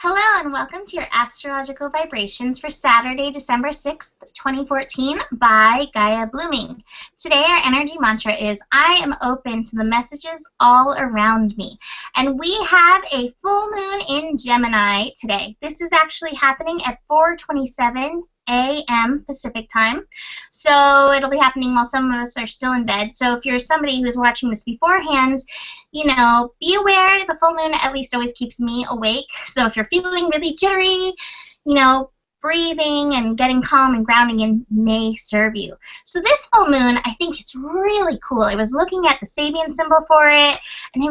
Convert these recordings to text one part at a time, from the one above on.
Hello and welcome to your astrological vibrations for Saturday, December 6th, 2014 by Gaia Blooming. Today our energy mantra is, I am open to the messages all around me. And we have a full moon in Gemini today. This is actually happening at 4:27 a.m. Pacific time. So it'll be happening while some of us are still in bed. So if you're somebody who's watching this beforehand, be aware the full moon at least always keeps me awake. So if you're feeling really jittery, breathing and getting calm and grounding in may serve you. So this full moon, I think it's really cool. I was looking at the Sabian symbol for it, and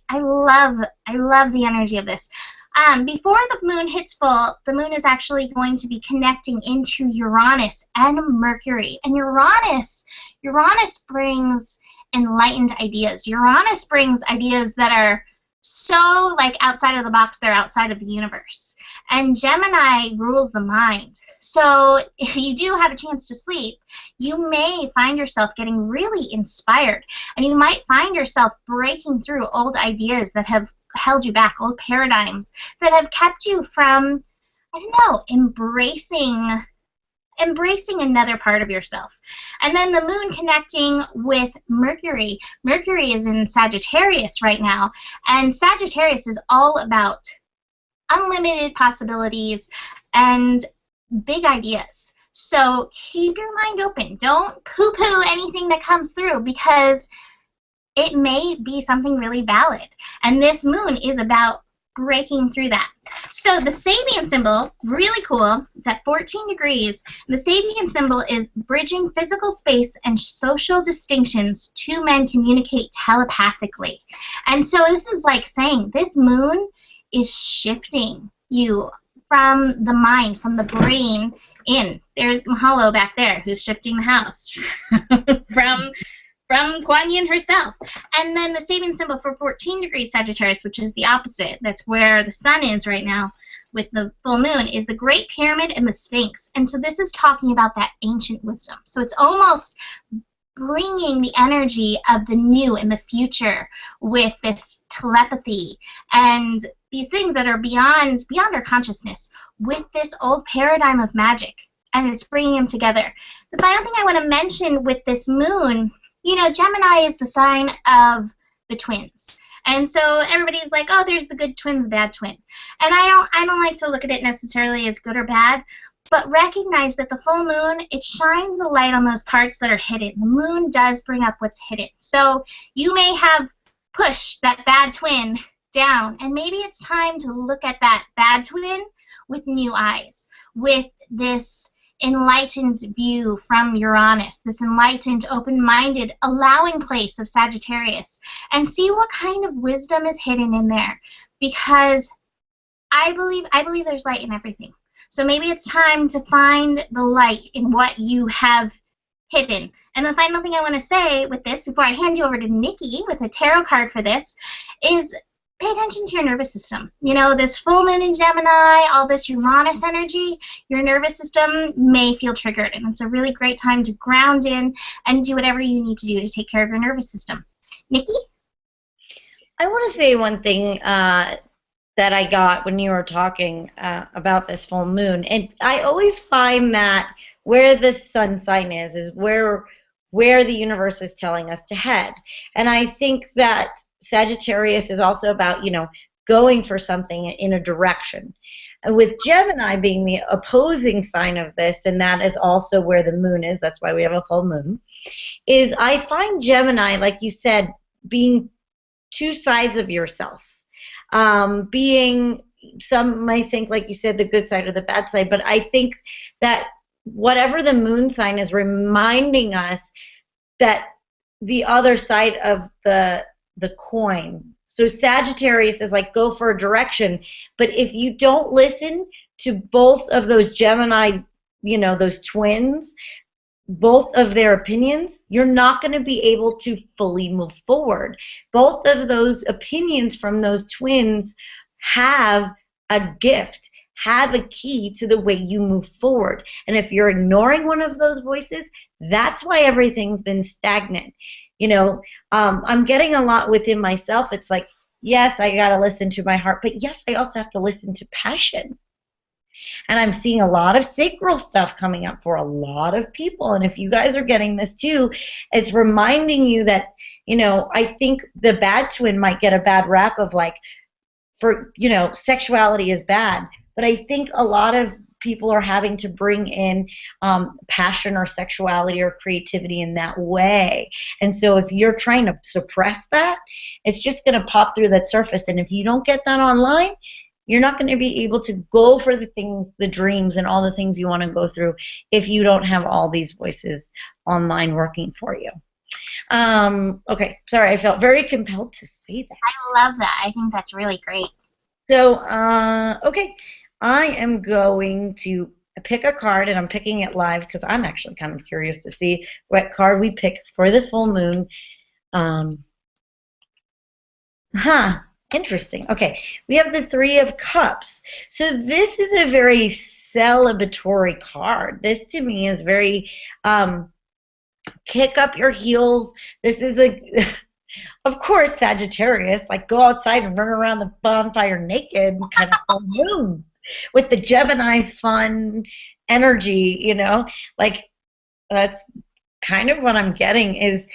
I love the energy of this. Before the moon hits full, the moon is actually going to be connecting into Uranus and Mercury. And Uranus brings enlightened ideas. Uranus brings ideas that are so outside of the box, they're outside of the universe. And Gemini rules the mind. So if you do have a chance to sleep, you may find yourself getting really inspired. And you might find yourself breaking through old ideas that have held you back, old paradigms that have kept you from, embracing another part of yourself. And then the moon connecting with Mercury. Mercury is in Sagittarius right now, and Sagittarius is all about unlimited possibilities and big ideas. So keep your mind open. Don't poo-poo anything that comes through, because it may be something really valid. And this moon is about breaking through that. So the Sabian symbol, really cool. It's at 14 degrees. The Sabian symbol is bridging physical space and social distinctions. Two men communicate telepathically. And so this is like saying this moon is shifting you from the mind, from the brain in. There's Mahalo back there who's shifting the house from Kuan Yin herself. And then the Sabian symbol for 14 degrees Sagittarius, which is the opposite, that's where the sun is right now with the full moon, is the Great Pyramid and the Sphinx. And so this is talking about that ancient wisdom. So it's almost bringing the energy of the new and the future with this telepathy and these things that are beyond our consciousness with this old paradigm of magic. And it's bringing them together. The final thing I want to mention with this moon, Gemini is the sign of the twins. And so everybody's like, oh, there's the good twin, the bad twin. And I don't like to look at it necessarily as good or bad, but recognize that the full moon, it shines a light on those parts that are hidden. The moon does bring up what's hidden. So you may have pushed that bad twin down, and maybe it's time to look at that bad twin with new eyes, with this enlightened view from Uranus, this enlightened, open-minded, allowing place of Sagittarius, and see what kind of wisdom is hidden in there. Because I believe there's light in everything. So maybe it's time to find the light in what you have hidden. And the final thing I want to say with this, before I hand you over to Nikki with a tarot card for this, is pay attention to your nervous system. This full moon in Gemini, all this Uranus energy, your nervous system may feel triggered. And it's a really great time to ground in and do whatever you need to do to take care of your nervous system. Nikki? I want to say one thing that I got when you were talking about this full moon. And I always find that where the sun sign is where the universe is telling us to head. And I think that Sagittarius is also about, going for something in a direction. And with Gemini being the opposing sign of this, and that is also where the moon is, that's why we have a full moon, is I find Gemini, like you said, being two sides of yourself. Being, some might think, like you said, the good side or the bad side, but I think that whatever the moon sign is reminding us that the other side of the coin. So Sagittarius is like, go for a direction, but if you don't listen to both of those Gemini, those twins, both of their opinions, you're not going to be able to fully move forward. Both of those opinions from those twins have a gift, have a key to the way you move forward. And if you're ignoring one of those voices, that's why everything's been stagnant. I'm getting a lot within myself. It's like, Yes, I got to listen to my heart, but yes, I also have to listen to passion. And I'm seeing a lot of sacral stuff coming up for a lot of people. And if you guys are getting this too, it's reminding you that, I think the bad twin might get a bad rap of like, sexuality is bad. But I think a lot of people are having to bring in passion or sexuality or creativity in that way. And so if you're trying to suppress that, it's just going to pop through that surface. And if you don't get that online, you're not going to be able to go for the things, the dreams, and all the things you want to go through if you don't have all these voices online working for you. Okay, sorry, I felt very compelled to say that. I love that. I think that's really great. So, okay, I am going to pick a card, and I'm picking it live because I'm actually kind of curious to see what card we pick for the full moon. Interesting. Okay, we have the Three of Cups. So this is a very celebratory card. This to me is very kick up your heels. This is of course, Sagittarius, like go outside and run around the bonfire naked kind of full moons with the Gemini fun energy, like that's kind of what I'm getting is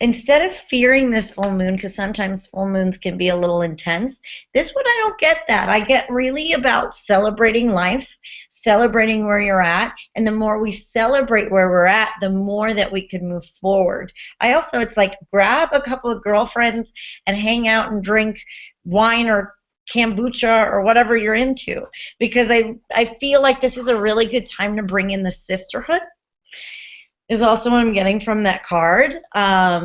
instead of fearing this full moon, because sometimes full moons can be a little intense, this one I don't get that. I get really about celebrating life, celebrating where you're at, and the more we celebrate where we're at, the more that we can move forward. It's like grab a couple of girlfriends and hang out and drink wine or kombucha or whatever you're into, because I feel like this is a really good time to bring in the sisterhood. Is also what I'm getting from that card.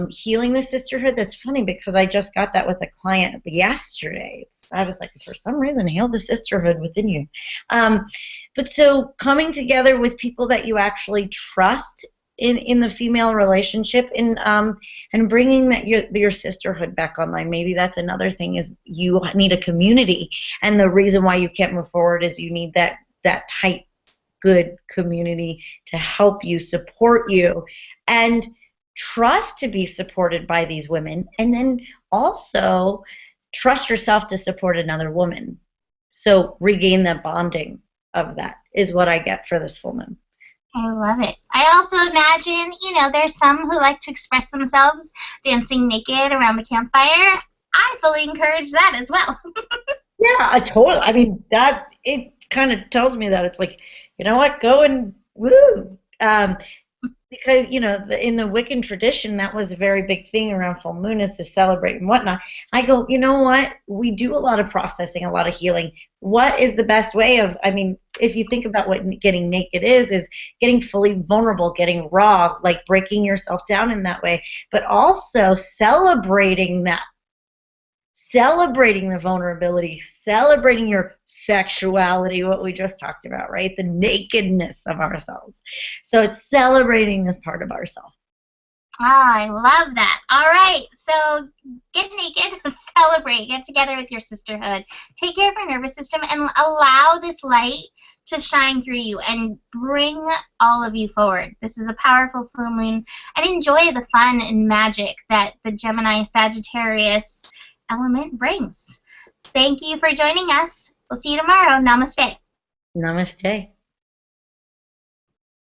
Healing the sisterhood. That's funny because I just got that with a client yesterday. I was like, for some reason, heal the sisterhood within you. But so coming together with people that you actually trust in the female relationship and bringing your sisterhood back online. Maybe that's another thing is you need a community. And the reason why you can't move forward is you need that tight, good community to help you, support you, and trust to be supported by these women, and then also trust yourself to support another woman. So regain that bonding of that is what I get for this full moon. I love it. I also imagine, there's some who like to express themselves dancing naked around the campfire. I fully encourage that as well. Yeah, I totally. I mean, that it kind of tells me that it's like, you know what, go and woo. Because, in the Wiccan tradition, that was a very big thing around full moon is to celebrate and whatnot. I go, you know what? We do a lot of processing, a lot of healing. What is the best way of, if you think about what getting naked is getting fully vulnerable, getting raw, like breaking yourself down in that way, but also celebrating that. Celebrating the vulnerability, celebrating your sexuality, what we just talked about, right? The nakedness of ourselves. So it's celebrating this part of ourselves. I love that. All right, so get naked, celebrate, get together with your sisterhood, take care of your nervous system, and allow this light to shine through you and bring all of you forward. This is a powerful full moon, and enjoy the fun and magic that the Gemini Sagittarius element brings. Thank you for joining us. We'll see you tomorrow. Namaste. Namaste.